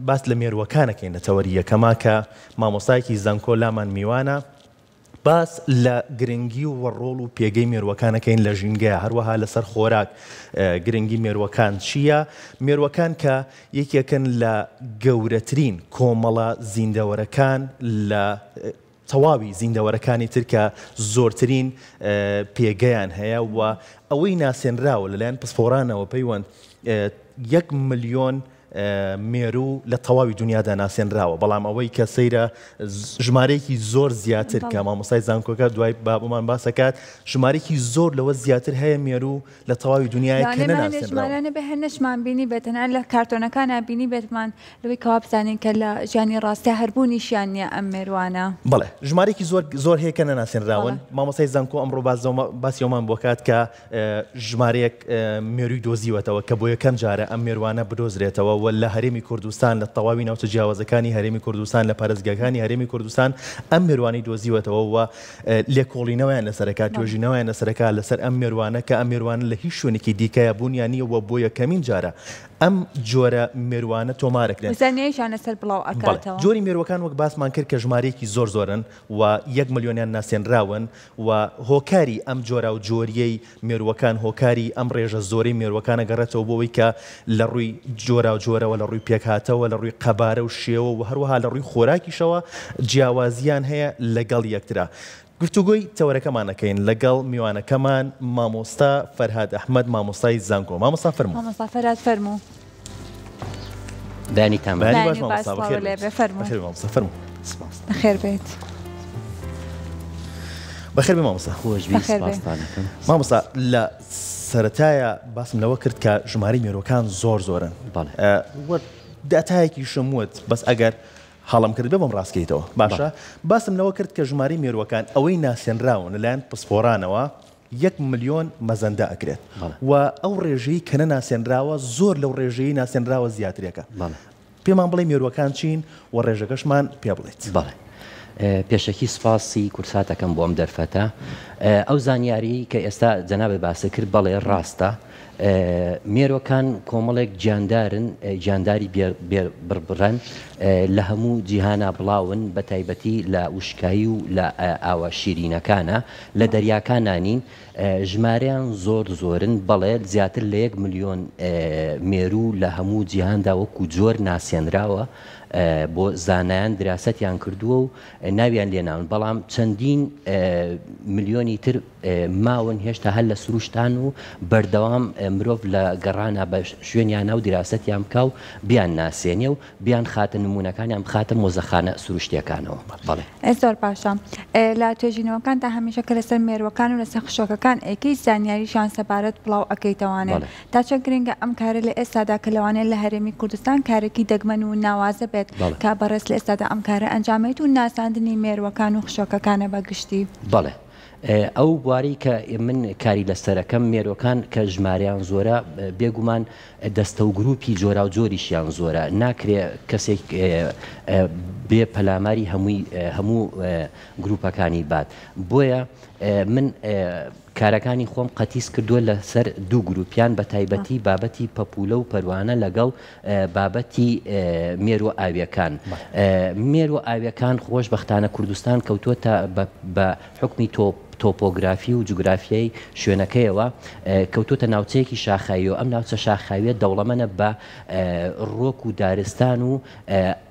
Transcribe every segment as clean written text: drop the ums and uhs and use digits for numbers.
باس لە مێرووەکانەکەین نەتەوەری یەکەما کە مامۆستایەکی زانکۆ لامان میوانە باس لە گرنگی و وەڕۆڵ و پێگەی مێرووەکانەکەین لە ژینگەیە هەروەها لەسەر خۆراک گرنگی مێرووەکان چییە؟ مێرووەکان کە یەکێکن لە گەورەترین کۆمەڵە زیندەوەرەکان لە تەواوی زیندەوەرەکانی تر کە زۆرترین پێگەیان هەیە و ئەوەی ناسێنراوە لەلایەن پسپۆڕانەوە پەیوەند 1 ملیۆن مێرو لە تەواوی دنیادا ناسێنراوە بەڵام ئەوەی کە سەیرە ژمارەیەکی زۆر زیاتر کە مامۆستای زانکۆکە دوای بابمان باسەکات ژمارەیەکی زۆر لەوە زیاتر هەیە مێرو لە تەواوی دنیای کە نەناسێنراوە بە هەنشمان بینی بێتەنە لە کارتۆنەکانە بینی بێتمان لەوەی کەوا بزانین کە لە ژیانی ڕاستە هەربوونیشیان نیە ئەم مێروانە بەڵێ ژمارەیەکی زۆر هەیە کە نەناسێنراون مامۆستای زانکۆ ئەمڕۆ باسیەوەمان بۆ کات کە ژمارەیەک مێروی دۆزیوەتەوە کە بۆ یەکەم جارە ئەم مێروانە بدۆزرێتەوە لە هەرێمی کوردستان لە تەواوی ناوچە جیاوازەکانی هەرێمی کوردستان لە پارێزگاکانی هەرێمی کوردستان ئەم مێروانی دۆزیوەتەوە و لێکۆڵینەوەیان لەسەرەکات توێژینەوەیان لەسەرەکات لەسەر ئەم مێروانە کە ئەم مێروانە لە هیچ شوێنێکی دیکەیە بوونیانیەوە بۆ یەکەمین جارە ئەم جۆرە مێروانە تۆمارەکرێن زانیاریشان لەسەر بڵاو ئەکاتەوە جۆری مێروەکان وەک باسمان کرد کە ژمارەیەکی زۆرن و 1 ملیۆنیان ناسێنراون و هۆکاری ئەم جۆرە و جۆریەی مێروەکان هۆکاری ئەم ڕێژە زۆرەی مێروەکانە گەڕێتەوە بۆەوەی کە لە ڕووی جۆرە و جۆرەوە لە ڕووی پێکهاتەوە لە ڕووی قەبارە و شێوە و هەروەها لە ڕووی خۆراکیشەوە جیاوازیان هەیە لەگەڵ یەکترا گفتوگۆی تەوەرەکەمانەکەین لەگەڵ میوانەکەمان مامۆستا فەرهاد ئەحمەد مامۆستای زانکۆ مامۆستا فەرموو مامۆستا فەرهاد فەرموو دانیتان باش مامۆستا فەرموو بەخێر بێت بەخێر بێ مامۆستا خۆشبی سپاستانەکەم مامۆستا لە سەرەتایە باسم لەوە کرد کە ژمارەی مێرووەکان زۆرن داتایەکی شەموت بەس ئەگەر هەڵم کرد بێ بۆم ڕاستکەیتەوە باشە باسم لەوە کرد کە ژمارەی مێرووەکان ئەوەی ناسێنراون لەلایەن پسپۆڕانەوە 1 ملیۆن مەزەندە ئەکرێت و ئەو ڕێژەی کە نەناسێنراوە زۆر لەو ڕێژەی ناسێنراوە زیاترێکە پێمان بڵێ مێرووەکان چین و ڕێژەکەشمان پێ بڵێت بەڵێ پێشەکی سپاسی کورساتەکەم بۆم دەرفەتە ئەو زانیاری کە ئێستا جەنابێ باسە کرد بەڵێ ڕاستە مێرووەکان کۆمەڵێک گیاندارن گیانداری بڕبڕەن لە هەموو جیهانە بڵاون بە تایبەتی لە وشکایی و لە ئاوە شیرینەکانە لە دەریاکانانین ژمارەیان زۆرن بەڵێ زیاتر لە 1 ملیۆن مێرو لە هەموو جیهاندا وەکو جۆر ناسێنراوە بۆ زانایان دراستیان کردووە و ناویان لێناون بەڵام چەندین ملیۆنی تر ماون هێشتا هەر لە سروشتان و بەردەوام مرۆڤ لە گەڕانە بە شوێنیان و دراستیان بکە و بیان ناسێنێ و بیان خاتە نمونونەکانیان بخاتە مۆزەخانە سروشتیەکانەوە بەڵێ زۆر باشە لە توێژینەوەکان تا هەمیشە کە لەسەر مێرووەکان و لەسەر خشۆکەکان ئەیکەی زانیاریشان سەبارەت بڵاو ئەەکەیتەوانێت تا چەند گرنگە ئەم کارە لە ئێستادا کە لەوانەیە لە هەرێمی کوردستان کارێکی دەگمەن و ناوازە بێت کا بەڕێز لە ئێستادا ئەم کارە ئەنجامێت و ناساندنی مێرووەکان و خشۆکەکانە بەگشتی بەڵێ ئەو بواری کە من کاری لەسەرەکەم مێرووەکان کە ژمارەیان زۆرە بێگومان دەستە و گروپی جۆرا و جۆریشیان زۆرە ناکرێ کەسێک بێ پەلاماری هەموو گروپەکانی بات بۆیە من کارەکانی خۆم قەتیس کردووە لەسەر 2 گروپیان بە تایبەتی بابەتی پەپولە و پەروانە لەگەڵ بابەتی مێرو ئاویەکان مێرو ئاویەکان خۆشبەختانە کوردستان کەوتووەتە بە حکمی تۆپۆگرافی و جوگرافیای شوێنەکەیەوە کەوتوتە ناوچەیەکی شاخایی و ئەم ناوچە شاخاویە دەوڵەمەنە بە ڕۆک و دارستان و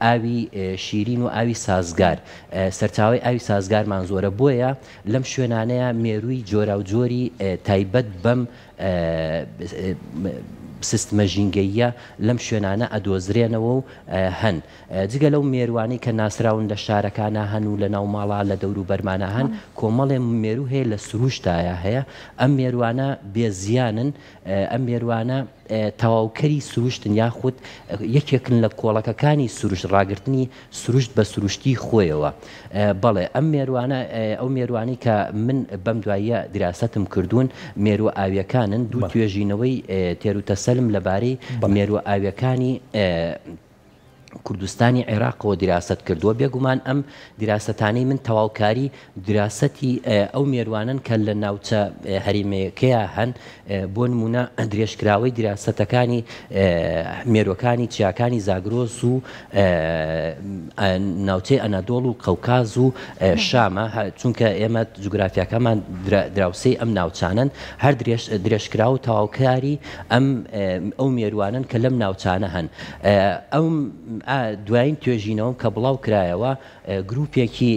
ئاوی شیرین و ئاوی سازگار سەرچاوی ئاوی سازگارمان زۆرە بۆیە لەم شوێنانەیە مێرووی جۆرا و جۆری تایبەت بەم سیستمە ژینگەیە لەم شوێنانە ئەدۆزرێنەوە و هەن جگە لەو مێروانی کە ناسراون لە شارەکانە هەن و لە ناوماڵا لە دەور و بەرمانە هەن کۆمەڵێ مێرو هەیە لە سروشتایە هەیە ئەم مێروانە بێزیانن ئەم مێروانە تەواوکەری سروشتن یاخود یەکێکن لە کۆڵەکەکانی سروشت ڕاگررتنی سروشت بە سروشتی خۆیەوە بەڵێ ئەم مێروانە ئەو مێروانی کە من بەم دواییە دراستم کردوون مێرو ئاویەکانن دوو توێژینەوەی تێروتەسەلم لەبارەی مێرو ئاویەکانی کوردستانی عێراقەوە دیراست کردووە بێگومان ئەم دیراستانەی من تەواوکاری دیراسەتی ئەو مێروانن کە لە ناوچە هەریمەیەکەیە هەن بۆ نمونە درێژکراوەی دیراستەکانی مێروەکانی چیاکانی زاگرۆس و ناوچەی ئەنەدۆڵ و قەوکاز و شامە چونکە ئێمە جوگرافیاکەمان دراوسەی ئەم ناوچانن هەر درێژکرا و تەواوکاری ئەو مێروانن کە لەم ناوچانە هەن ئەو دوایین توێژینەوەم کە بڵاو کرایەوە گروپێکی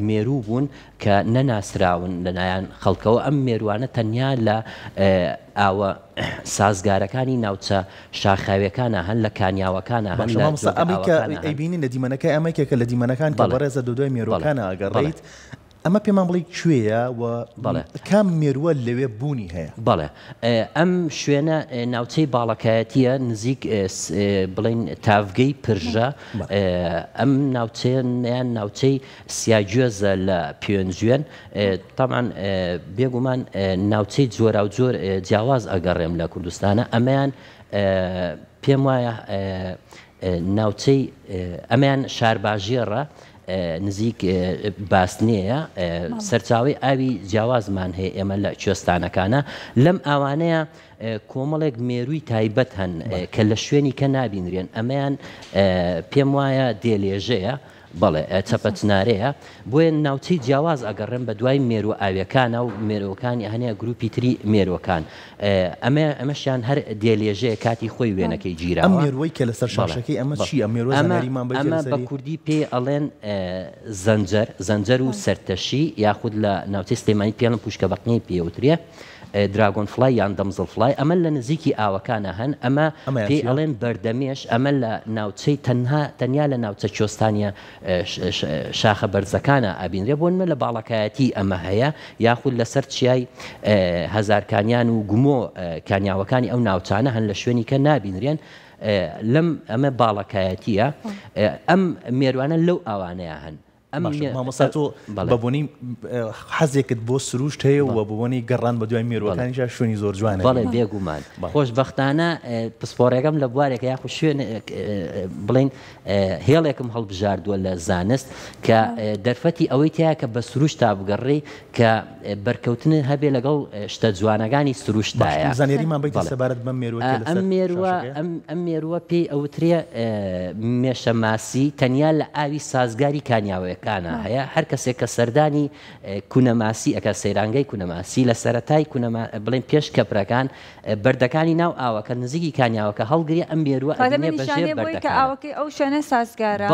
مێروو بوون کە نەناسراون لەلایەن خەڵکەوە ئەم مێروانە تەنیا لە ئاوە سازگارەکانی ناوچە شاخاویەکانە هەن لە کانیاوەکانە هەن ئەمریکا ئەیبینی لە دیمەنەکەی ئەمەکێکە لە دیمەنەکان کە بەڕێزە دوای مێروەکانە ئەگەڕێیت ئەمە پێمان بڵێ کوێیە و کام مێرووە لەوێ بوونی هەیە بەڵێ ئەم شوێنە ناوچەی باڵەکایەتیە نزیک بڵین تاڤگەی پرژە ئەم ناوچەیان ناوچەی سیاگوێزە لە پێوەنجوێن تامان بێگومان ناوچەی جۆرا و جۆر جیاواز ئەگەڕێم لە کوردستانە ئەمەیان پێم وایە ناوچەی ئەمەیان شارباژێڕە نزیک باستنەیە سەرچاوی ئاوی جیاوازمان هەیە ئێمە لە کوێستانەکانە لەم ئاوانەیە کۆمەڵێک مێرووی تایبەت هەن کە لە شوێنی کە نابینرێن ئەمەیان پێم وایە دێلێژەیە بەڵێ چەپەچنارەیە بۆیە ناوچەی جیاواز ئەگەڕێن بە دوای مێروە ئاویەکانە و مێرۆکانی هەنەیە گروپی تری مێرۆکان ئەمەشیان هەر دێلێژەیە کاتی خۆی وێنەکەی گیراوە ئەم مێروەی کە لەسەر شاشەکەی ئەمە چی ئەمە بە کوردی پێ ئەڵێن زەنجەر و سەرتەشی یاخود لە ناوچەی سلێمانی پێڵم پوشکە بەقنەی پێوترێ دراگۆن فلای یان دەمزڵ فلای ئەمە لە نزیکی ئاوەکانە هەن ئەمە پێی ئەڵێن بەردەمێش ئەمە لە ناوچەی تەنیا لە ناوچە کوێستانیە شاخە بەرزەکانە ئابینرێ بۆنمە لە باڵەکایەتی ئەمە هەیە یاخود لەسەر چیای هەزارکانیان و گومۆ کانیاوەکانی ئەو ناوچانە هەن لە شوێنی کە نابینرێن لەم ئەمە باڵەکایەتیە ئەم مێروانە لەو ئاوانەیە هەن مامۆستا تۆ بەبوونی حەزێکت بۆ سروشت هەیە و ببوونی گەڕان بە دوای مێروەکانیش شوێنی زۆر جوانە بەڵێ بێگومان خۆشبەختانە پسپۆڕێکم لە بوارێکە یاخو شوێن بڵین هێڵێکم هەڵبژاردووە لە زانست کە دەرفەتی ئەوەی تایە کە بە سروشت تا بگەڕێ کە بەرکەوتن هەبێ لەگەڵ شتە جوانەکانی سروشتایە زانێریمان بێت سەبارەت بەم مێرووە ئەم مێرووە پێی ئەوترێ مێشە ماسی تەنیا لە ئاوی سازگاری کانیاوەیە هەیە هەر کەسێک کە سەردانی کونەماسی ئەکە سەیرانگەی کونەماسی لە سەرەتای بڵێن پێش کەپرەکان بەردەکانی ناو ئاوەکە نزیکی کانیاوەکە هەڵگری ئەم مێرووە بەژێر بەردەکان ئاوەکەی ئەو شوێنە سازگارە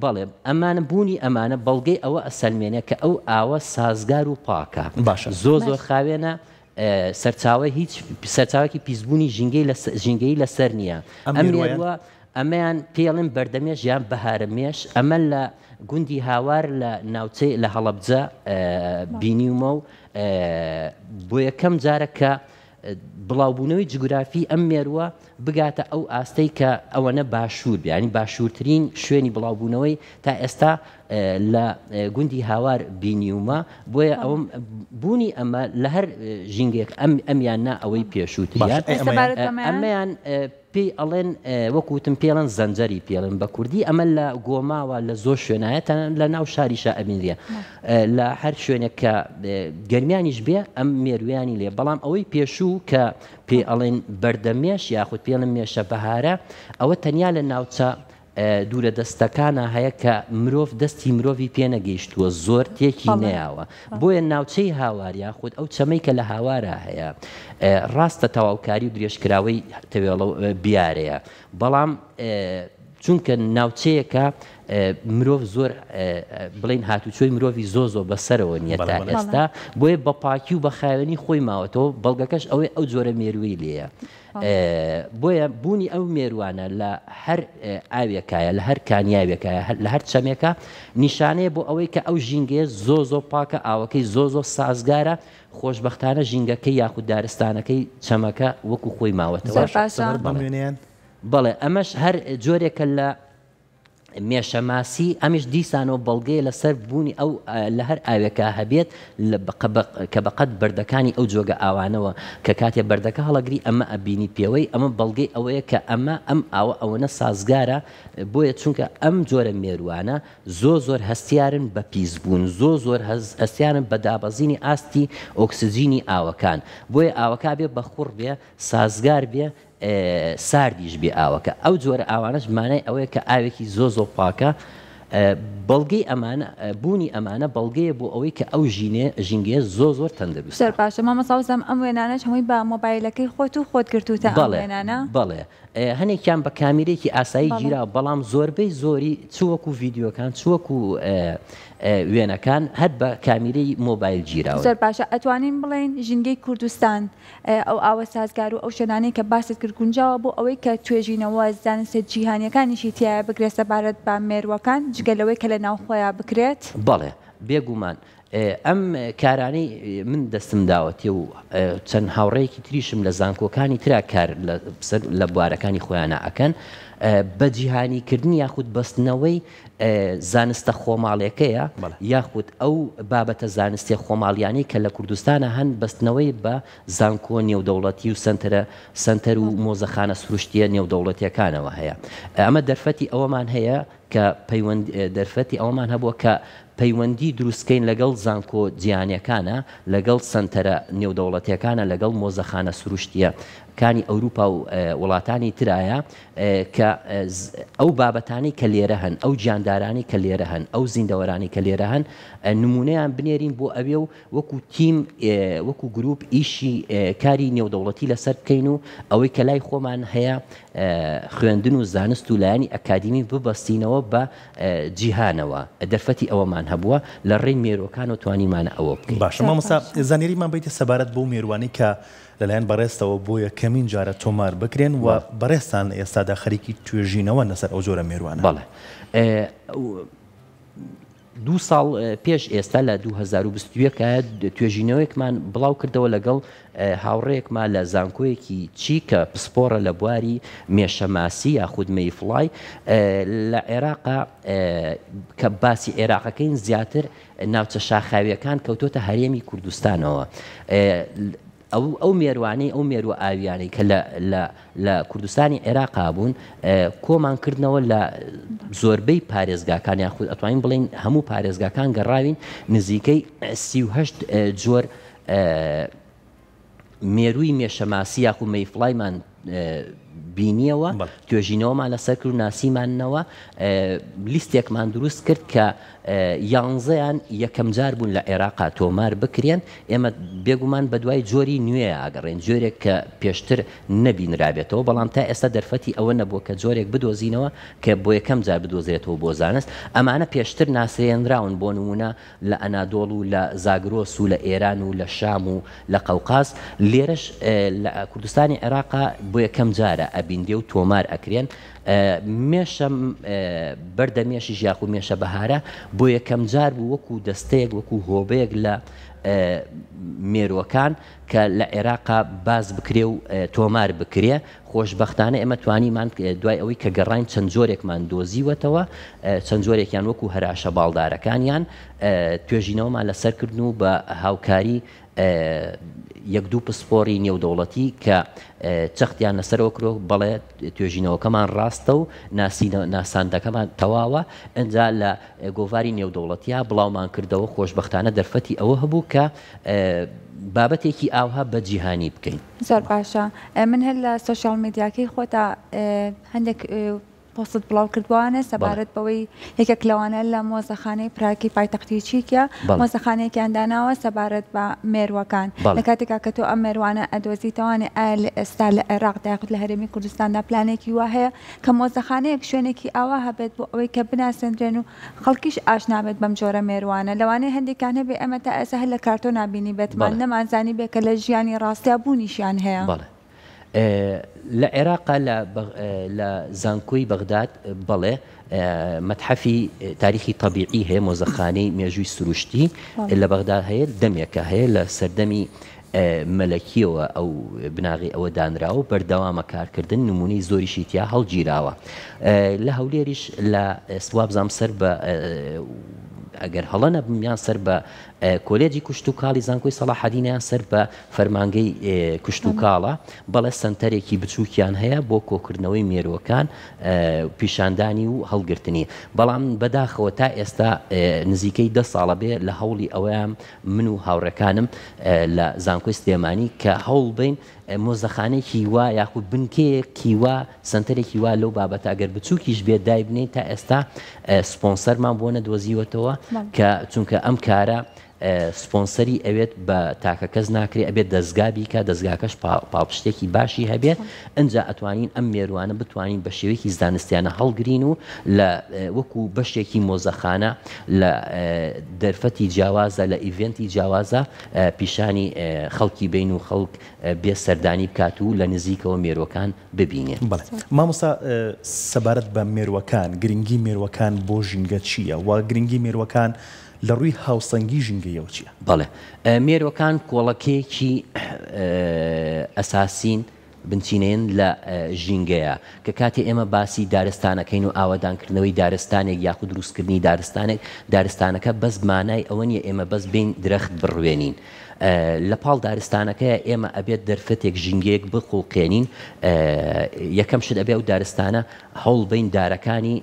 بەڵێ ئەمانە بوونی ئەمانە بەڵگەی ئەوە ئەسەلمێنێ کە ئەو ئاوە سازگار و پاکە باشە زۆر خاوێنە سەرچاوە هیچ سەرچاوێکی پیسبوونی ژینگەی لەسەر نییە ئەم مێرووە ئەمەیان پێڵێن بەردەمێش یان بەهارەمێش ئەمە لە گوندی هاوار لە ناوچەی لە هەڵەبجە بینیومە و بۆ یەکەم جارە کە بڵاوبوونەوەی جگرافی ئەم مێرووە بگاتە ئەو ئاستەی کە ئەوەنە باشوور ینی باشوورترین شوێنی بڵاوبوونەوەی تا ئێستا لە گوندی هاوار بینیومە بۆیە ئەوم بوونی ئەمە لە هەر ژینگێک ئەمیان نا ئەوەی پێشووتریان ئەمەیان پێی ئەڵێن وەکوتم پێڵەن زەنجەری پێڵن بە کوردی ئەمە لە گۆماوە لە زۆر شوێنایەتە لە ناو شاریشە ئەبینریە لە هەر شوێنێک کە گەرمیانیش بێ ئەم مێرویانی لێ بەڵام ئەوەی پێشوو کە پێ ئەڵێن بەردەمێش یاخود پێڵم مێشە بەهارە ئەوە تەنیا لە ناوچە دوورە دەستەکانە هەیە کە مرۆڤ دەستی مرۆڤی پێنەگەیشتووە زۆر تێکی نەیاوە بۆیە ناوچەی هاوار یاخود ئەو چەمەی کە لە هاوارە هەیە ڕاستە تەواوکاری و درێژکراوەی تەوێڵە بیارەیە بەڵام چونکە ناوچەیەکە مرۆڤ زۆر بڵین هاتوچۆی مرۆڤی زۆ بەسەرەوە نییە تا ئێستا بۆیە بە پاکی و بە خاوێنی خۆی ماوەتەوە بەڵگەکەش ئەوەی ئەو جۆرە مێرووی لێیە بۆیە بوونی ئەو مێروانە لە هەر ئاوێکایە لە هەر کانیاوێکایە لە هەر چەمێکە نیشانەیە بۆ ئەوەی کە ئەو ژینگەیە زۆ پاکە ئاوەکەی زۆ سازگارە خۆشبەختانە ژینگەکەی یاخود دارستانەکەی چەمەکە وەکو خۆی ماوەتەوە بەڵێ بەڵێ ئەمەش هەر جۆرێکە لە مێشەماسی ئەمیش دیسانەوە بەڵگەیە لەسەر بوونی ئەو لە هەر ئاوێکە هەبێت کە بەقەت بەردەکانی ئەو جۆگە ئاوانەوە کە کاتێ بەردەکە هەڵەگری ئەمە ئەبینی پێوەی ئەمە بەڵگەی ئەوەیە کە ئەمە ئەم ئەوەنە سازگارە بۆیە چونکە ئەم جۆرە مێروانە زۆر هەستیارن بە پیسبوون زۆر هەستیارن بە دابەزینی ئاستی ئۆکسجینی ئاوەکان بۆیە ئاوەکە بێ بەخوڕ بێ سازگار بێ ساردیش بێ ئاوەکە ئەو جۆرە ئاوانەش مانای ئەوەیە کە ئاوێکی زۆ پاکە بەڵگەی ئەمانە بوونی ئەمانە بەڵگەیە بۆ ئەوەی کە ئەو ژینگەیە زۆر تەندروست زۆر باشە مامەساوزەم ئەم وێنانەش هەمووی بە مۆبایلەکەی خۆت گرتوتە ئەم وێنانە بەڵێ هەنێکیان بە کامیرێکی ئاسایی گیرا بەڵام زۆربەی زۆری چوەکو ڤیددیۆکان چوەکو وێنەکان هەر بە کامیرەی مۆبایل گیراوە زۆر باشە ئەتوانین بڵێن ژینگەی کوردستان ئەو ئاوە سازگار و ئەو شوێنانەی کە باست کرد گونجاوە بۆ ئەوەی کە توێژینەوە زانستە جیهانیەکانیشی تایە بگرێت سەبارەت بە مێرووەکان جگەلەوەی کە لە ناوخۆیان بکرێت بەڵێ بێگومان ئەم کارانەی من دەستم داوەتێ و چەند هاوڕێیەکی تریشم لە زانکۆکانی ترا کار لە بوارەکانی خۆیانە ئەکەن بە جیهانیکردنی یاخود بەستنەوەی زانستە خۆماڵیەکەیە یاخود ئەو بابەتە زانستی خۆماڵیانی کە لە کوردستانە هەن بەستنەوەی بە زانکۆ نێودەوڵەتی و سنتەر و مۆزەخانە سروشتیە نێودەوڵەتیەکانەوە هەیە ئەمە دەرفەتی ئەوەمان هەیە کە دەرفەتی ئەوەمان هەبووە کە پەیوەندی دروستکەین لەگەڵ زانکۆ جیهانیەکانە لەگەڵ سنتەرە نێودەوڵەتیەکانە لەگەڵ مۆزەخانە سروشتیە کانی ئەوروپا و وڵاتانی ترایە کە ئەو بابەتانی کە لێرە هەن ئەو گیاندارانی کە لێرە هەن ئەو زیندەوەرانی کە لێرە هەن نمونەیان بنێرین بۆ ئەوێ و وەکو تیم وەکو گروپ ئیشی کاری نێودەوڵەتی لەسەر بکەین و ئەوەی کە لای خۆمان هەیە خوێندن و زانست و لایانی ئەکادیمی ببەستینەوە بە جیهانەوە دەرفەتی ئەوەمان هەبووە لە ڕێی مێرووەکان و توانیمانە ئەوە بکەین باشە مامۆستا زانیاریمان بیتە سەبارەت بۆ مێروانی کە لەلایەن بەڕێستەوە بۆ یەکەمین جارە تۆمار بکرێن و بەڕێستان ئێستادا خەریکی توێژینەوە لەسەر ئەو جۆرە مێروانە بەڵێ 2 ساڵ پێش ئێستا لە 2021 توێژینەوەیەکمان بڵاو کردەوە لەگەڵ هاوڕێیەکمان لە زانکۆیەکی چی کە پسپۆرە لە بواری مێشەماسی یاخود مەیفڵای لە عێراقا کە باسی عێراقەکەین زیاتر ناوچە شاخاویەکان کەوتۆتە هەرێمی کوردستانەوە ئەو مێروانەی ئەو مێروە ئاویانەی کە لە کوردستانی عێراقا بوون کۆمان کردنەوە لە زۆربەی پارێزگاکان یاخود ئەتوانین بڵین هەموو پارێزگاکان گەڕاوین نزیکەی 38 جۆر مێرووی مێشەماسی یاخود مەیفڵایمان بینیەوە توێژینەوەمان لەسەر کرد و ناسیمانەوە لیستێکمان دروست کرد کە 11یان یەکەم جار بوون لە عێراقا تۆمار بکرێن ئێمە بێگومان بە دوای جۆری نوێ ئاگەڕێن جۆرێک کە پێشتر نەبینرابێتەوە بەڵام تا ئێستا دەرفەتی ئەوە نەبووە کە جۆرێک بدۆزینەوە کە بۆ یەکەم جار بدۆزرێتەوە بۆ زانست ئەمانە پێشتر ناسرێنراون بۆ نمونە لە ئەنادۆڵ و لە زاگرۆس و لە ئێران و لە شام و لە قەوقاز لێرەش لە کوردستانی عێراقا بۆ یەکەم جارە ئەبیندێ و تۆمار ئەکرێن مێشە بەردەمێشی ژیاخ و مێشە بەهارە بۆ یەکەم جار بوو وەکو دەستەیەک وەکو هۆبەیەک لە مێرووەکان کە لە عێراقا باز بکرێ و تۆمار بکرێ خۆشبەختانە ئێمە توانیمان دوای ئەوەی کە گەڕاین چەند جۆرێکمان دۆزیوەتەوە چەند جۆرێکیان وەکو هەراشە باڵدارەکانیان توێژینەوەمان لەسەرکردن و بە هاوکاری یەک دوو پسپۆری نێودەوڵەتی کە چەختیان لەسەرەوە کرۆ بەڵێ توێژینەوەکەمان ڕاستە و ناساندەکەمان تەواوە ئەنجا لە گۆڤاری نێودەوڵەتیە بڵاومان کردەوە خۆشبەختانە دەرفەتی ئەوە هەبوو کە بابەتێکی ئاوها بە جیهانی بکەین زۆر باشە من هەر لە سۆشیال میدیاکەی خۆتا هەندێک پۆست بڵاو کردوانە سەبارەت بەوەی یەکێک لەوانە لە مۆزەخانەی پراکی پایتەختی چیکە مۆزەخانەیەکیان داناوە سەبارەت بە مێرووەکان لە کاتێکا کە تۆ ئەم مێروانە ئەدۆزیتەوانێ ئایا لە ئێستا لە عێراقدا یاخود لە هەرێمی کوردستاندا پلانێکی وا هەیە کە مۆزەخانەیەک شوێنێکی ئاوا هەبێت بۆ ئەوەی کە بناسەندرێن و خەڵکیش ئاشنابێت بەم جۆرە مێروانە لەوانەیە هەندێکان هەبێ ئەمە تا ئێستا هەر لە کارتۆ نابینی بێتمان نەمانزانی بێ کە لە ژیانی ڕاستیا بوونیشیان هەیە لە عێراقا لە زانکۆی بەغداد بەڵێ مەتحەفی تاریخی طبیعی هەیە مۆزەخانەی مێژووی سروشتی لە بەغداد هەیە دەمێکە هەیە لە سەردەمی مەلەکیەوە ئەو بناغی ئەوە دانراوە بەردەوامە کارکردن نمونەی زۆریشی تیا هەڵگیراوە لە هەولێریش لە سوابزام سەر بە ئەگەر هەڵە نەبمیان سەر بە کۆلێجی کوشت و کاڵی زانکۆی سەلاحەدینیان سەر بە فەرمانگەی کوشت و کاڵە بەڵێ سنتەرێکی بچووکیان هەیە بۆ کۆکردنەوەی مێرووەکان پیشاندانی و هەڵگرتنی بەڵام بەداخەوە تا ئێستا نزیکەی 10 ساڵە بێ لە هەوڵی ئەوەیان من و هاوڕەکانم لە زانکۆی سلێمانی کە هەوڵ بین مۆزەخانێکی وا یاخود بنکەیەکی وا سنتەرێکی وا لەو بابەتە ئەگەر بچووکیش بێت دای بنین تا ئێستا سپۆنسەرمان بۆ نەدۆزیوەتەوە کە چونکە ئەم کارە سپۆنسەری ئەوێت بە تاکە کەس ناکرێت ئەبێت دەستگابی کە دەستگاکەش پاڵپشتێکی باشی هەبێت ئەنجا ئەتوانین ئەم مێروانە بتوانین بە شێوەیەکی زانستیانە هەڵگرین و لە وەکو بەشێکی مۆزەخانە لە دەرفەتی جیاوازە لە ئیڤێنتی جیاوازە پیشانی خەڵکی بین و خەڵک بێ سەردانی بکات و لە نزیکەوە مێروەکان ببینێت. مامۆستا سەبارەت بە مێروەکان گرنگی مێروەکان بۆ ژینگە چییە و گرنگی مێروەکان لە ڕووی هاوسەنگی ژینگەیەوە چییە؟ بەڵێ مێروەکان کۆڵەکەیەکی ئەساسین بنچینێن لە ژینگەیە کە کاتی ئێمە باسی دارستانەکەین و ئاوادانکردنەوەی دارستانێک یاخود دروستکردنی دارستانەکە بەس مانای ئەوە نیە ئێمە بەس بین درەخت بڕوێنین. لە پاڵ دارستانەکەی ئێمە ئەبێت دەرفەتێک ژینگەیەک بقوڵقێنین یەکەم شت ئەبێ و دارستانە هەوڵ بین دارەکانی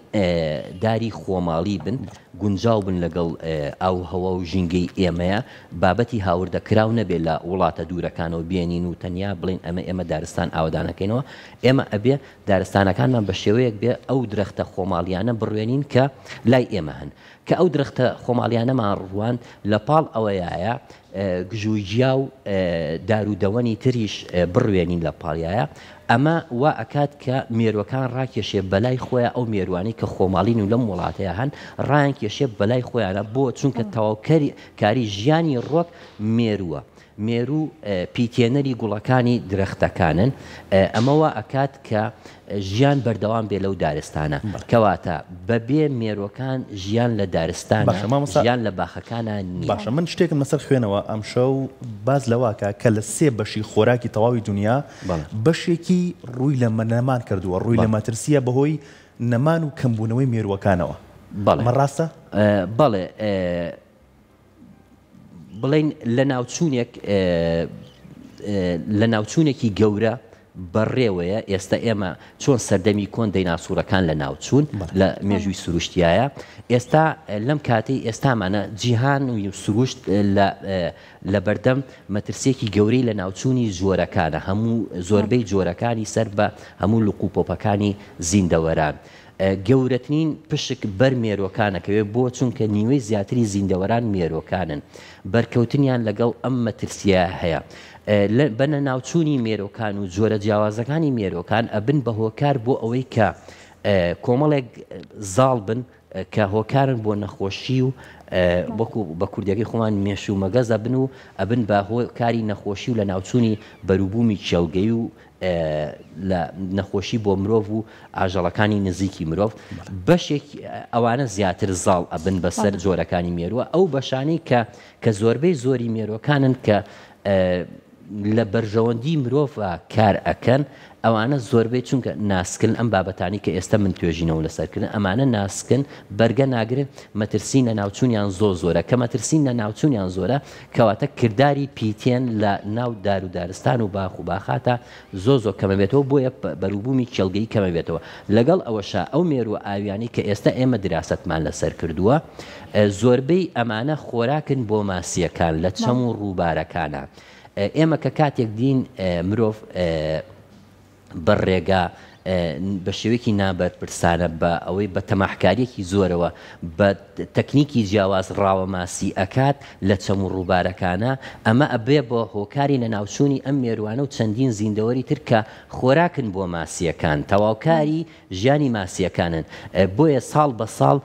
داری خۆماڵی بن گونجاو بن لەگەڵ ئەو هەوا و ژینگەی ئێمەیە بابەتی هاوردەکراو نەبێت لە وڵاتە دوورەکانەوە بێنین و تەنیا بڵین ئێمە دارستان ئاوادانەکەینەوە ئێمە ئەبێ دارستانەکانمان بە شێوەیەک بێ ئەو درەختە خۆماڵیانە بڕوێنین کە لای ئێمە هەن کە ئەو درەختە خۆماڵیانەمان ڕوان لە پاڵ ئەوەیە گژوجیا و دارودەوەنی تریش بڕوێنین لە پاڵیایە ئەمە وا ئەکات کە مێروەکان ڕاکێشێ بەلای خۆیان ئەو مێروانی کە خۆماڵین و لەم وڵاتەیە هەن ڕایان کێشێ بەلای خۆیانە بۆ چونکە تەواوکەری کاری ژیانی ڕۆک مێرووە مێرو پیتێنەری گوڵەکانی درەختەکانن ئەمەوە ئەکات کە ژیان بەردەوام بێ لەو دارستانە کەواتە بەبێ مێروەکان ژیان لە دارستان ژیان لە باخەکانە نییە. باشە من شتێکم لەسەر خوێنەوە ئەم شەو باز لەواکە کە لە 3 بەشی خۆراکی تەواوی دنیا بەشێکی ڕووی لە نەمان کردووە ڕووی لە مەترسیە بەهۆی نەمان و کەمبوونەوەی مێروەکانەوە ڕاستە؟ بەڵێ بڵین لە ناوچوونێکی گەورە بەڕێوەیە ئێستا ئێمە چۆن سەردەمی کۆن دەیناسوورەکان لە ناوچوون لە مێژووی سروشتیایە ئێستا لەم کاتی ئێستامانە جیهان و سروشت لە بەردەم مەترسێکی گەورەی لە ناوچوونی جۆرەکانە هەموو زۆربەی جۆرەکانی سەر بە هەموو لوقوپۆپەکانی زیندەوەران گەورەترین پشک بەر مێرۆکانەکەوێت بۆ چونکە نیوەی زیاتری زیندەوەران مێرۆکانن بەرکەوتنیان لەگەڵ ئەم مەترسیە هەیە بەنە ناوچوونی مێرۆکان و جۆرە جیاوازەکانی مێرۆکان ئەبن بە هۆکار بۆ ئەوەی کە کۆمەڵێک زاڵ بن کە هۆکارن بۆ نەخۆشی و وەکو بە کوردیەکەی خۆمان مێش و مەگەزە بن و ئەبن بە هۆکاری نەخۆشی و لە ناوچوونی بەروبوومی چێڵگەی و لە نەخۆشی بۆ مرۆڤ و ئاژەڵەکانی نزیکی مرۆڤ بەشێک ئەوانە زیاتر زاڵ ئەبن بەسەر جۆرەکانی مێرووە ئەو بەشانەی کە زۆربەی زۆری مێرۆکانن کە لە بەرژەوەندی مرۆڤ کار ئەکەن ئەوانە زۆربەی چونکە ناسکن ئەم بابەتانی کە ئێستا من توێژینەوە لەسەرکردن ئەمانە ناسکن بەرگە ناگرن مەترسین لە ناوچوونیان زۆرە کە مەترسین لە ناوچوونیان زۆرە کەواتە کردداری پیتێن لە ناو دار و دارستان و باخ و باخاتە زۆ کەمەبێتەوە بۆیە بەروبوومی کێڵگەی کەمەبێتەوە لەگەڵ ئەوەشە ئەو مێرو ئاویانی کە ئێستا ئێمە دراستمان لەسەر کردووە زۆربەی ئەمانە خۆراکن بۆ ماسیەکان لە چەم و ڕووبارەکانە ئێمە کە کاتێک دین مرۆڤ بەڕێگا بە شێوەیەکی نابەرپرسانە بە ئەوەی بە تەماحکاریەکی زۆرەوە بە تەکنیکی جیاواز ڕاوە ماسی ئەکات لە چەم و ڕووبارەکانە ئەمە ئەبێ بۆ هۆکاری لە ناوچوونی ئەم مێروانە و چەندین زیندەوەری تر کە خۆراکن بۆ ماسیەکان تەواوکاری ژیانی ماسیەکانن بۆیە ساڵ بە ساڵ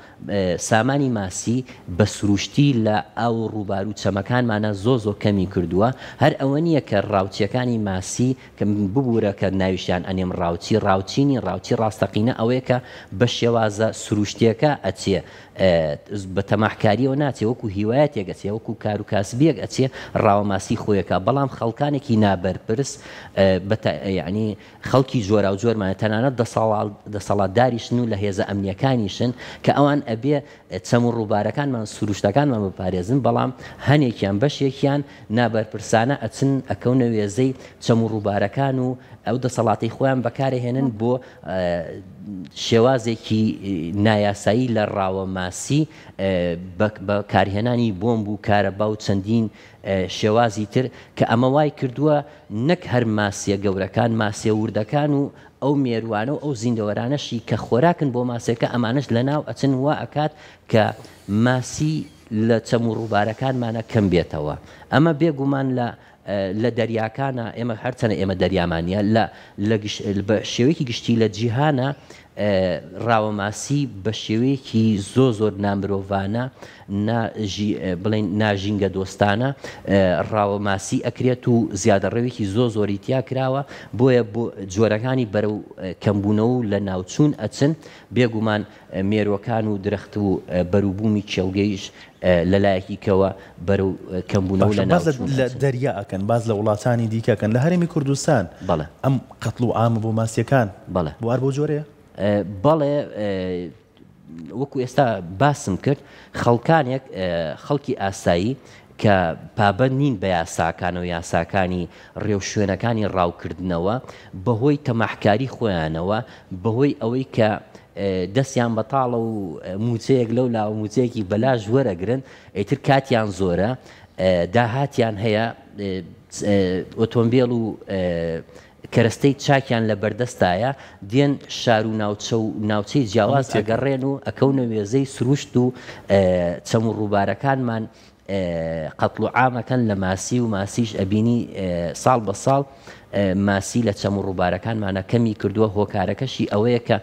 سامانی ماسی بە سروشتی لە ئەو ڕووبار و چەمەکانمانە زۆ کەمی کردووە هەر ئەوە نییە کە ڕاوچیەکانی ماسی کە ببوورە کە ناویشیان ئەنێم ڕاوچی ڕاوچینی ڕاوچی ڕاستەقینە ئەوەیە کە بە شێوازە سروشتیەکە ئەچێ بە تەماحکاریەوە ناچێ وەکو هیوایەتێک ئەچێ وەکو کار و کاسبیەک ئەچێ ڕاوەماسی خۆیەکە بەڵام خەڵکانێکی نابەرپرس یعنی خەڵکی جۆرا و جۆرمانە تەنانەت دەسەڵاتداریشن و لە هێزە ئەمنیەکانیشن کە ئەوان ئەبێ چەم و ڕووبارەکانمان سروشتەکانمان بپارێزن بەڵام هەنێکیان بەشێکیان نابەرپرسانە ئەچن ئەکەونە وێزەی چەم و ڕووبارەکان و ئەو دەسەڵاتی خۆیان بەکارهێنن بۆ شێوازێکی نایاسایی لە ڕاوەماسی بە کارهێنانی بۆمب و کارەبا و چەندین شێوازی تر کە ئەمە وای کردووە نەک هەر ماسیە گەورەکان ماسیە وردەکان و ئەو مێروانە و ئەو زیندەوەرانەشی کە خۆراکن بۆ ماسیەکە ئەمانش لەناو ئەچن وا ئەکات کە ماسی لە چەم و ڕووبارەکانمانە کەم بێتەوە ئەمە بێگومان لە دەریاکانە ئێمە هەرچەنە ئێمە دەریامانە بە شێوەیەکی گشتی لە جیهانە ڕاوەماسی بە شێوەیەکی زۆر نامرۆڤانە بڵێن ناژینگە دۆستانە ڕاوەماسی ئەکرێت و زیادەڕەوێکی زۆری تیا کراوە بۆیە بۆ جۆرەکانی بەرەو کەمبوونەوە و لە ناوچوون ئەچن بێگومان مێروەکان و درەخت و بەروبوومی کێڵگەیش لەلایەکی کەوە بەرەو کەمبوونەوە لە ناوچوون لە دەریا ئەکەن باز لە وڵاتانی دیکەکەن لە هەرێمی کوردستان ئەم قەتڵ و ئامە بۆ ماسیەکان بوار بۆ جۆرەیە بەڵێ وەکو ئێستا باسم کرد خەڵکانێک خەڵکی ئاسایی کە پابەند نین بە یاساکان و یاساکانی ڕێو شوێنەکانی ڕاوکردنەوە بەهۆی تەماحکاری خۆیانەوە بەهۆی ئەوەی کە دەستیان بەتاڵە و موچەیەک لەو لاوە موچەیەکی بەلاژ وەرەگرن ئیتر کاتیان زۆرە داهاتیان هەیە ئۆتۆمبیل و کەرەستەی چاکیان لە بەردەستایە دێن شار و ناوچەی جیاواز ئەگەڕێن و ئەکەونە وێزەی سروشت و چەم و ڕووبارەکانمان قەتڵ و عامەکەن لە ماسی و ماسیش ئەبینی ساڵ بە ساڵ ماسی لە چەم و ڕووبارەکانمانە کەمی کردووە هۆکارەکەشی ئەوەیە کە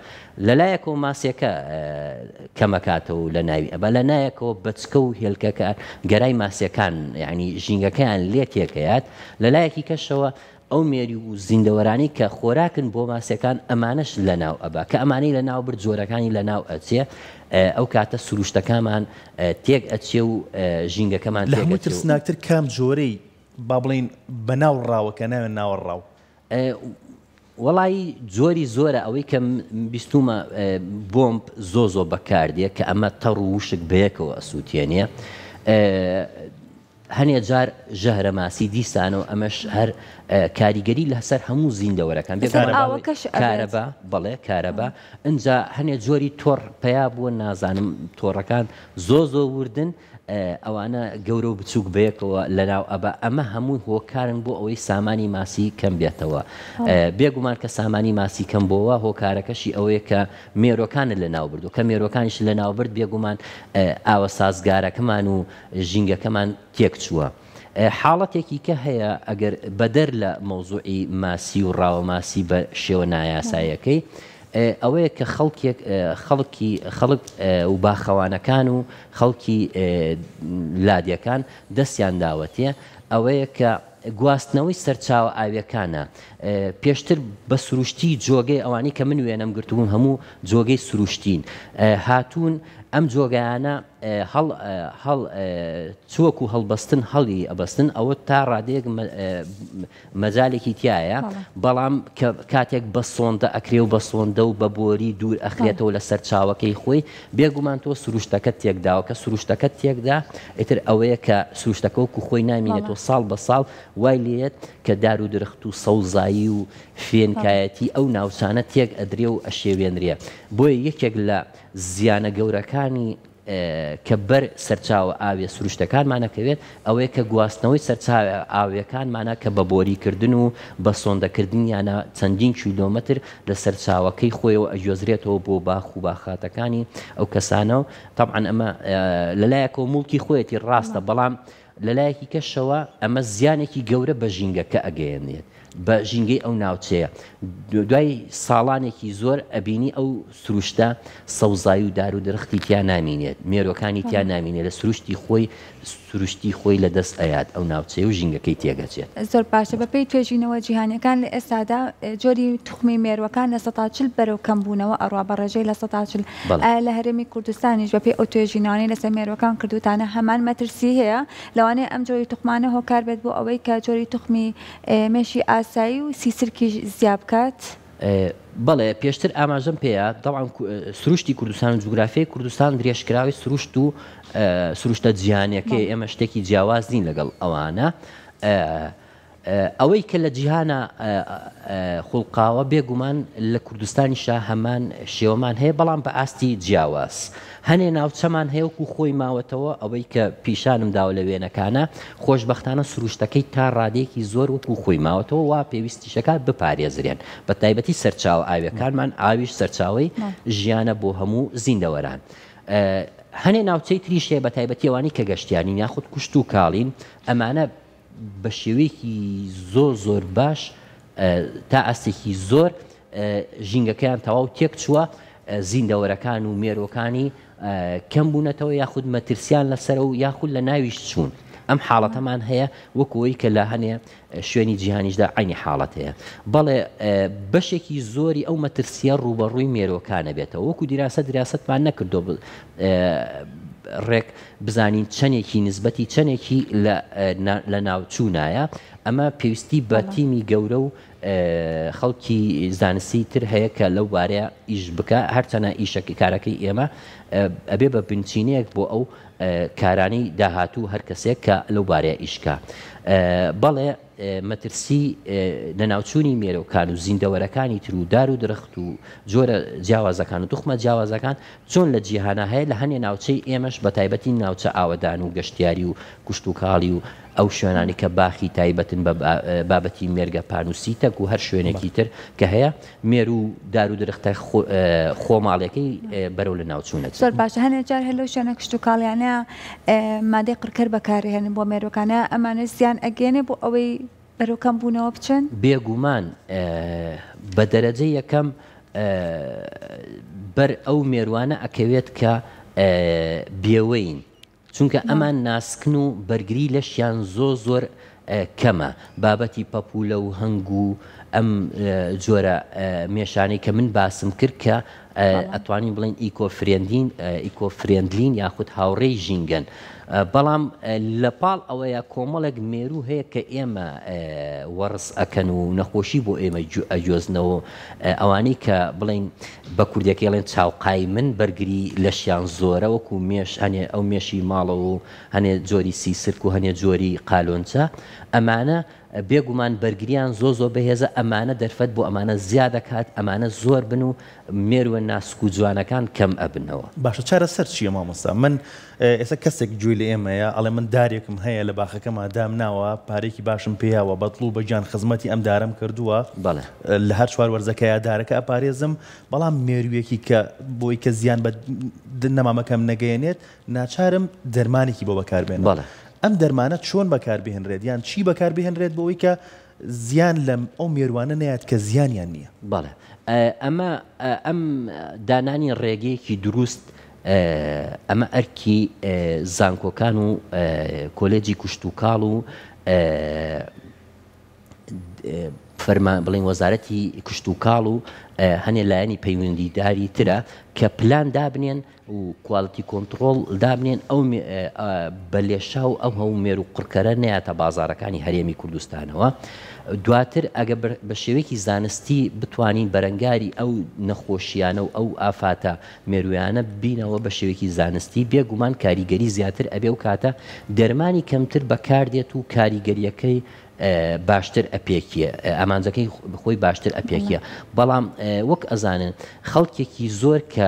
لەلایەکەوە ماسیەکە کەمەکاتەوە لە ناوی ئەبە لە نایەکەوە بەچکە و هێلکەکە گەرای ماسیەکان یعنی ژینگەکەیان لێ تێکەیات لەلایەکی کەشەوە ئەو مێری و زیندەوەرانی کە خۆراکن بۆ ماسیەکان ئەمانش لە ناو ئەبا کە ئەمانەی لە ناو برد جۆرەکانی لە ناو ئەچێ ئەو کاتە سروشتەکانمان تێک ئەچێ و ژینگەکەمان لە هەموو ترسناکتر کام جۆرەی با بڵین بەناو ڕاوەکە ناوێن ناوە ڕاو وەڵی جۆری زۆرە ئەوەی کە بیستومە بۆمب زۆ بەکاردێ کە ئەمە تەڕ و وشک بەیەکەوە ئەسووتێنێ هەنێ جار ژەهرە ماسی دیسانەوە ئەمەش هەر کاریگەری لەسەر هەموو زیندەوەرەکان کارەبا بەڵێ کارەبا ئەجا هەنێ جۆری تۆڕ پیا بووە نازانم تۆڕەکان زۆ وردن ئەوانە گەورە و بچووک بەیەکەوە لەناو ئەبە ئەمە هەموو هۆکارن بۆ ئەوەی سامانی ماسی کەم بێتەوە بێگومان کە سامانی ماسی کەم بۆەوە هۆکارەکەشی ئەوەیە کە مێرۆکانە لە ناو بردو کە مێرۆکانیش لە ناوبرد بێگومان ئاوە سازگارەکەمان و ژینگەکەمان تێک چووە حاڵەتێکی کە هەیە ئەگەر بەدەر لە مەوزوعی ماسی و ڕاوەماسی بە شێوە نایاسایەکەی ئەوەیە کە خەڵک و باخەوانەکان و خەڵکی لادیەکان دەستیان داوەتێ ئەوەیە کە گواستنەوەی سەرچاوە ئاویەکانە پێشتر بە سروشتی جۆگەی ئەوانی کە من وێنەم گرتووم هەموو جۆگەی سروشتین هاتوون ئەم جۆگەیانە چوەک و هەڵبەستن هەڵی ئەبەستن ئەوە تا ڕادەیەک مەجالێکی تایە بەڵام کاتێک بە سۆندە ئەکرێ و بە سۆندە و بە بۆری دوور ئەخرێتەوە لە سەر چاوەکەی خۆی بێگومان تۆ سروشتەکە تێکداوە کە سروشتەکە تێکدا ئیتر ئەوەیە کە سروشتەکە وەکو خۆی نامینێتەوە ساڵ بە ساڵ وای لێت کە دار و درخت و سەوزایی و فێنکایەتی ئەو ناوچانە تێک ئەدرێ و ئەشێوێنرێ بۆیە یەکێک لە زیانە گەورەکانی کە بەر سەرچاوە ئاوێ سروشتەکانمانەکەوێت ئەوەیە کە گواستنەوەی سەرچاوە ئاویەکانمانە کە بە بۆریکردن و بە سۆندەکردنیانە چەندین کیلۆمەتر لە سەرچاوەکەی خۆیەوە ئەگوێزرێتەوە بۆ باخ و باخاتەکانی ئەو کەسانەوە تەبعەن ئەمە لەلایەکەوە موڵکی خۆیەتی ڕاستە بەڵام لەلایەکی کەشەوە ئەمە زیانێکی گەورە بە ژینگەکە ئەگەیەنێت بە ژینگەی ئەو ناوچەیە دوای ساڵانێکی زۆر ئەبینی ئەو سروشتە سەوزایی و دار و درەختی تیا نامینێت مێرۆکانی تیا نامینێت لە سروشتی خۆی لە دەست ئەیات ئەو ناوچەیە و ژینگەکەی تێگەچێت زۆر باشە بەپێی توێژینەوە جیهانیەکان لە ئێستادا جۆری توخمی مێروەکان لە 140 بەرەو کەمبوونەوە ئەڕوا بە ڕێژەی لە 140 لە هەرێمی کوردستانیش بەپێی ئەو توێژینەوەی لەسەر مێروەکان کردوتانە هەمان مەترسی هەیە لەوانەیە ئەم جۆری توخمانە هۆکار بێت بۆ ئەوەی کە جۆری توخمی مێشی ئاسایی و سیسرکی زیاب بکات. بەڵێ پێشتر ئاماژەم پێەیە دەڵام سروشتی کوردستان و جوگرافیای کوردستان درێژکراوی سروشت و سروشتە جیهانیەکەی ئێمە شتێکی جیاواز نین لەگەڵ ئەوانە ئەوەی کە لە جیهانە خوڵقاوە بێگومان لە کوردستانیشە هەمان شێوەمان هەیە بەڵام بە ئاستی جیاواز هەنێ ناوچەمان هەیەوەکو خۆی ماوەتەوە ئەوەی کە پیشانم داوە لە وێنەکانە خۆشبەختانە سروشتەکەی تا ڕادێکی زۆر وەکو خۆی ماوەتەوە وا پێویستیشەکە بپارێزرێن بە تایبەتی سەرچاو ئاویەکانمان ئاویش سەرچاوی ژیانە بۆ هەموو زیندەوەران. هەنێ ناوچەی تریشێ بە تایبەتیەوانی کە گەشتیانی یاخود کوشت و کاڵین ئەمانە بە شێوەیەکی زۆر باش تا ئەستێکی زۆر ژینگەکەیان تەواو تێک چووە زیندەوەرەکان و مێرۆکانی کەم بوونەتەوە یاخود مەترسیان لەسەر و یاخود لە ناویش چوون ئەم حاڵەتەمان هەیە وەکوەوەی کە لە هەنێ شوێنی جیهانیشدا عینی حاڵەت هەیە بەڵێ بەشێکی زۆری ئەو مەترسیە ڕوبەڕووی مێرۆکانە بێتەوە وەکو دیراستمان نەکردو ڕێک بزانین چەندێکی نسبەتی چەندێکی لە ناوچوونایە ئەمە پێویستی بە تیمی گەورە و خەڵکی زانستی تر هەیە کە لەو بارەیە ئیش بکە هەرچەنە ئیشەکە کارەکەی ئێمە ئەبێ بە بنچینەیەک بۆ ئەو کارانی داهاتوو هەر کەسێک کە لەو بارەیە ئیشکە بەڵێ مەترسی لە ناوچوونی مێرۆکان و زیندەوەرەکانی تر و دار و درەخت و جۆرە جیاوازەکان و توخمە جیاوازەکان چۆن لە جیهانە هەیە لە هەنێ ناوچەی ئێمەش بە تایبەتی ناوچە ئاوەدان و گەشتیاری و کوشت و کاڵی و ئەو شوێنانی کە باخی تایبەتن بە بابەتی مێرگە پانوسیتەک و هەر شوێنێکی تر کە هەیە مێر و دار و درەختە خۆماڵەکەی بەرەو لە ناوچوونەت زۆر باشە هەنێ جار هەلو شوێنە کشت و کاڵیانەیە مادەی قڕکەر بەکارهێنن بۆ مێرۆکانە ئەمانە زیان ئەگەێنێ بۆ ئەوەی بەرەوکەم بوونەوە بچن بێگومان بە دەرەجەی یەکەم بەر ئەو مێروانە ئەکەوێت کە بێوەین چونکە ئەمان ناسکن و بەرگری لەشیان زۆر کەمە بابەتی پەپولە و هەنگ و ئەم جۆرە مێشانەی کە من باسم کرد کە ئەتوانین بڵین ئیکۆفرێندلین یاخود هاوڕێی ژینگەن بەڵام لە پاڵ ئەوەیە کۆمەڵێک مێرو هەیە کە ئێمە وەڕس ئەکەن و نەخۆشی بۆ ئێمە ئەجۆزنەوە ئەوانەی کە بڵین بە کوردەکەڵێن چاوقای من بەرگری لەشیان زۆرە وەکو مێش هەنێ ئەو مێشی ماڵەوە و هەنێ جۆری سیسرک و هەنێ جۆری قالۆنچە ئەمانە بێگومان بەرگریان زۆ بەهێزە ئەمانە دەرفەت بۆ ئەمانە زیادە کات ئەمانە زۆر بن و مێروە ناسک و جوانەکان کەم ئەبنەوە باشە چارە سەر چییە مامۆستا من ئێستا کەسێک گوێی لە ئێمەیە ئەڵێ من دارێکم هەیە لە باخەکەما دام ناوە پارێکی باشم پێیاوە بەتڵ و بەجان خزمەتی ئەم دارم کردووە لە هەر چوار وەرزەکەیە دارەکە ئەپارێزم بەڵام مێرویەکی کە بۆی کە زیان بە نەمامەکەم نەگەیەنێت ناچارم دەرمانێکی بۆ بەکاربێنێت ئەم دەرمانە چۆن بەکاربهێنرێت یان چی بەکاربهێنرێت بۆەوەی کە زیان لەم ئەو مێروانە نەیەت کە زیانیان نییە بەڵێ ئەمە ئەم دانانی ڕێگەیەکی دروست ئەمە ئەرکی زانکۆکان و کۆلێجی کوشت و کاڵ و فەرمان بڵین وەزارەتی کوشت و کاڵ و هەنێ لایەنی پەیوەندیداری ترە کە پلان دابنێن و کواڵیتی کۆنتڕۆڵ دابنێن ئەو بەلێشا و ئەو هەموو مێر و قڕکەرە نەیاتە بازارەکانی هەرێمی کوردستانەوە دواتر ئەگە بە شێوەیەکی زانستی بتوانین بەرەنگاری ئەو نەخۆشیانە و ئەو ئافاتە مێرویانە بینەوە بە شێوەیەکی زانستی بێگومان کاریگەری زیاتر ئەبێ و کاتە دەرمانی کەمتر بەکاردێت و کاریگەریەکەی باشتر ئەپێکیە ئامانجەکەی بخۆی باشتر ئەپێکیە بەڵام وەک ئەزانن خەڵکێکی زۆر کە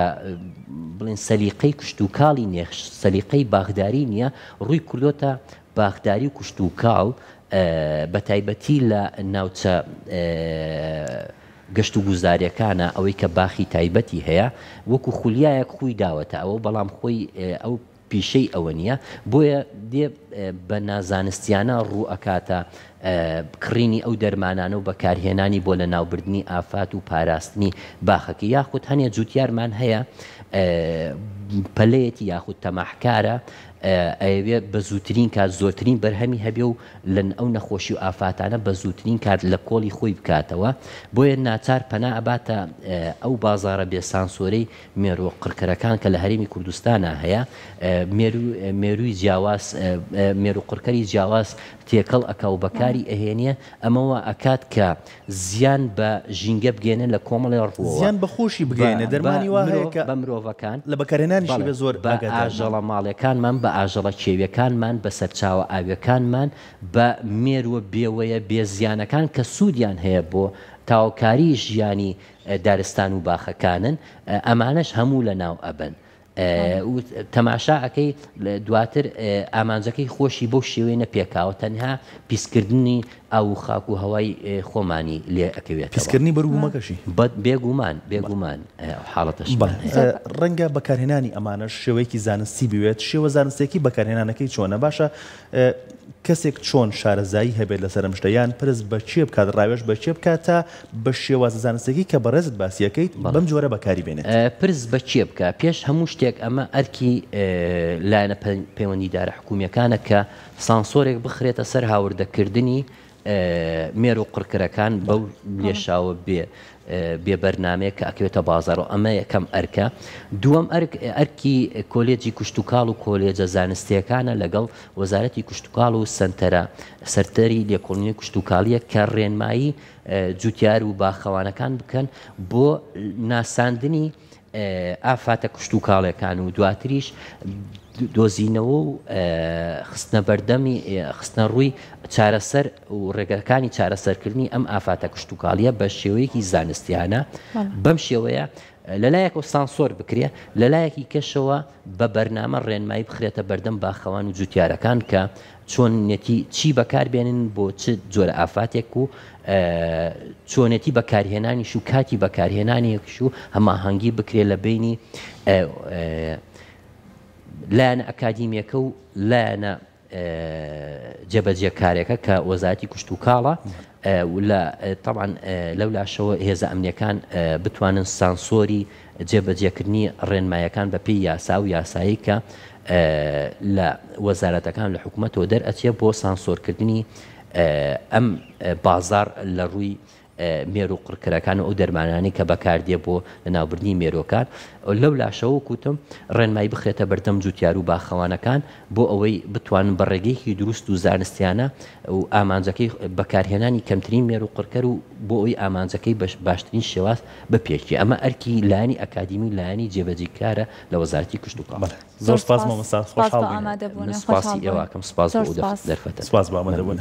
بڵێن سەلیقەی کوشت و کاڵی نیە سەلیقەی باغداری نییە ڕووی کردۆتە باغداری و کوشت و کاڵ بە تایبەتی لە ناوچە گەشت و گوزاریەکانە ئەوەی کە باخی تایبەتی هەیە وەکو خولیایەک خۆی داوەتە ئەوە بەڵام خۆی ئەو پیشەی ئەوە نییە بۆیە دێ بە نازانستیانە ڕوو ئەکاتە کڕینی ئەو دەرمانانە و بەکارهێنانی بۆ لە ناوبردننی ئافات و پاراستنی باخەکە یاخود هەنێ جوتیارمان هەیە پەلەیەتی یاخود تەماحکارە ئەوێ بە زووترین کات زۆرترین بەرهەمی هەبێ و لەن ئەو نەخۆشی و ئافاتانە بە زووترین کات لە کۆڵی خۆی بکاتەوە بۆیە ناچار پەنا ئەباتە ئەو بازارە بێسانسۆرەی مێرۆ قڕکەرەکان کە لە هەرێمی کوردستانە هەیە مێرووی جیاواز مێرو قڕکەری جیاواز تێکەڵ ئەکا و بەکاری ئەهێنیە ئەمەوە ئەکات کە زیان بە ژینگە بگێنن لە کۆمەڵی ڕوە زیان بەخۆشی بگەێنە دەرمانی وایە بە مرۆڤەکان لە بەکارهێنانیشی بە زۆر بە ئاژەڵە ماڵەکانمان بە ئاژەڵە کێویەکانمان بە سەرچاوە ئاویەکانمان بە مێرووە بێوەیە بێزیانەکان کە سوودیان هەیە بۆ تاوکاری ژیانی دارستان و باخەکانن ئەمانەش هەموو لە ناو ئەبن تەماشاەکەی دواتر ئامانجەکەی خۆشی بۆ شێوەیە نەپێکاوە تەنها پیسکردنی ئاو خاک و هەوای خۆمانی لێ ئەکەوێت پیسکردنی بەروومەکەشی بێگومان حاڵەتەش ڕەنگە بەکارهێنانی ئەمانەش شێوەیەکی زانستی بوێت شێوە زانستێکی بەکارهێنانەکەی چۆنە باشە کەسێک چۆن شارەزایی هەبێت لەسەر مشتیان پرس بە چێ بکات ڕاوێش بە چێ بکات تا بە شێوازە زانستێکی کە بەڕێزت باسیەکەیت بەم جۆرە بەکاری بێنێت پرس بە چێ بکە پێش هەموو شتێک ئەمە ئەرکی لایەنە پەیوەندیدارە حکوومیەکانە کە سانسۆرێک بخرێتە سەر هاوردەکردنی مێرو قڕکەرەکان بەو لێشاوە بێ بەرنامەیە کە ئەکەوێتە بازار و ئەمە یەکەم ئەرکە دووەم ئەرکی کۆلێجی کوشتتوکاڵ و کۆلێجە زانستیەکانە لەگەڵ وەزارەتی کوشتتوکاڵ و سەرتەری لێکۆڵینی کوشتتوکاڵیە کە ڕێنمایی جوتیار و باخەوانەکان بکەن بۆ ناساندنی ئافاتە کوشتتوکاڵەکان و دواتریش دۆزینەوە و خستنە بەردەمی خستنە ڕووی چارەسەر و ڕێگەکانی چارەسەرکردنی ئەم ئافاتە کوشتتوکاڵیە بە شێوەیەکی زانستیانە بەم شێوەیە لەلایەک و سانسۆر بکرێ لەلایەکی کەشەوە بە بەرنامە ڕێنمایی بخرێتە بەردەم باخەوان و جوتیارەکان کە چۆنێتی چی بەکاربێنن بۆ چ جۆرە ئافاتێک و چۆنێتی بەکارهێنانیش و کاتی بەکارهێنانیەکش و هەماهەنگی بکرێ لە بینی لایەنە ئەکادیمیەکە و لایەنە جێبەجێکارێکە کە وەزارەتی کوشتتوکاڵە طبعاً لەو لاشەوە هێزە ئەمنیەکان بتوانن سانسۆری جێبەجێکردنی ڕێنمایەکان بە پێی یاسا و یاسایی کە لە وەزارەتەکان لە حکوومەتەوە دەرئەچێ بۆ سانسۆرکردنی ئەم بازار لە ڕووی مێرو قڕکەرەکان و ئەو دەرمانانی کە بەکاردێ بۆ لەناوبردنی مێرۆکان لەو لاشەوە کوتم ڕێنمایی بخرێتە بەردەم جوتیار و باخەوانەکان بۆ ئەوەی بتوانن بە ڕێگەیەکی دروست و زانستیانە و ئامانجەکەی بەکارهێنانی کەمترین مێرو قڕکەر و بۆ ئەوی ئامانجەکەی باشترین شێواز بپێکی ئەمە ئەرکی لایەنی ئەکادیمی و لایەنی جێبەجێکارە لە وەزارەتی کوشتتوکاڵ زۆر سپاس مامۆستا خۆشحاڵ سپاسی ئێوەکەم سپاس بۆ دەرفەتە سپاس بۆ ئامادەبوون